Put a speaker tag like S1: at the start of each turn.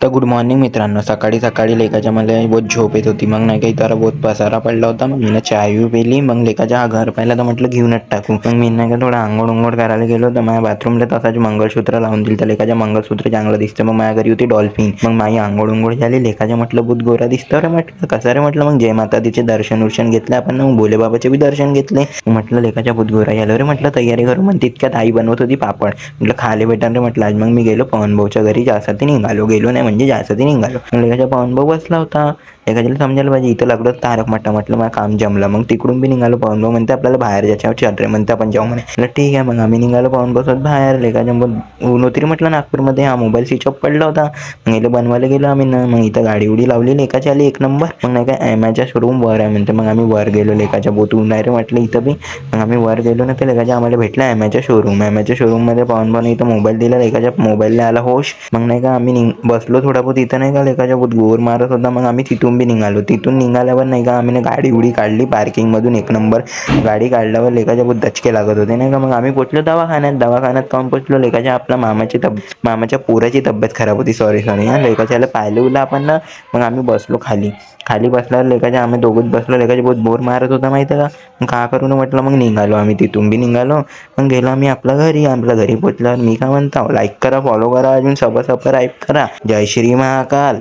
S1: तर good morning मित्रांनो. सकाळी सकाळी लेकाच्या मला बहुत झोप येत होती. मग नाही काही तर बहुत पसारा पडला होता. मग मी चाय पिली. मग लेकाच्या घर पाहिलं तर म्हटलं घेऊनच टाकू. मग मी नाही का थोडं आंघोळ करायला गेलो. तर माझ्या बाथरूमला तसाच मंगळसूत्र लावून दिलं. तर लेकाच्या मंगळसूत्र चांगलं दिसतं. मग माझ्या घरी होती डॉल्फिन. मग माझी आंघोळ झाली. लेकाच्या म्हटलं बहुत गोरा दिसतं रे. म्हटलं कसं रे. म्हटलं मग जय माता दीचे दर्शन घेतले आपण. मग भोले बाबाचे बी दर्शन घेतले. म्हटलं लेकाच्या बहुत गोरा झालं रे. म्हटलं तयारी करू. मग तितक्यात आई बनवत होती पापड. म्हटलं खाले भेटणार रे म्हटलं आज. मग मी गेलो पवन भाऊच्या घरी. जासाठी गेलो नाही म्हणजे जायसाठी निघालो. लेकाच्या पवन भाऊ बसला होता. एखाद्याला समजायला पाहिजे इथं लागलं तारक मट्टा. म्हटलं मला काम जमलं. मग तिकडून बी निघालो. पवन भाऊ म्हणते आपल्याला बाहेर जायचं चाल रे म्हणते आपण जाऊ म्हणे. म्हटलं ठीक आहे. मग आम्ही निघालो पवन भाऊ बाहेर. लेकाच्या ऊन होती म्हटलं नागपूरमध्ये. हा मोबाईल स्विच ऑफ पडला होता. मग इथं बनवायला गेलो आम्ही ना. मग इथं गाडी उडी लावली लेकाची आली एक नंबर. मग नाही काय एमआयच्या शोरूम वर आहे म्हणते. मग आम्ही वर गेलो. लेकाच्या बोत ऊन आहे रे म्हटलं इथं बी. मग आम्ही वर गेलो ना. ते लेकाच्या आम्हाला भेटला एमआयच्या शोरूम मध्ये. पवन भाऊने इथं मोबाईल दिला. लेकाच्या मोबाईलला आला होश. मग नाही का आम्ही बसलो थोडा बहुत इथं नाही का. लेकाच्या बहुत गोर मारत होता. मग आम्ही तिथून बी निघालो. तिथून निघाल्यावर नाही का आम्ही गाडी उडी काढली पार्किंग मधून एक नंबर. गाडी काढल्यावर लेकाच्या बहुत दचके लागत होते नाही का. मग आम्ही पोचलो दवाखान्यात काऊन पोचलो. लेकाच्या आपल्या मामाच्या पोराची तब्येत खराब होती. सॉरी हा. लेकाच्याला पाहिलं आपण ना. मग आम्ही बसलो खाली बसल्यावर लेकाच्या आम्ही दोघंच बसलो. लेकाच्या बहुत बोर मारत होता माहिती आहे का. मग का करू ना म्हटलं. मग निघालो आम्ही तिथून बी निघालो. मग गेलो आम्ही आपल्या घरी पोचल्यावर मी काय म्हणतो लाईक करा, फॉलो करा, अजून सबस्क्राईब करा. जय श्री महाकाल.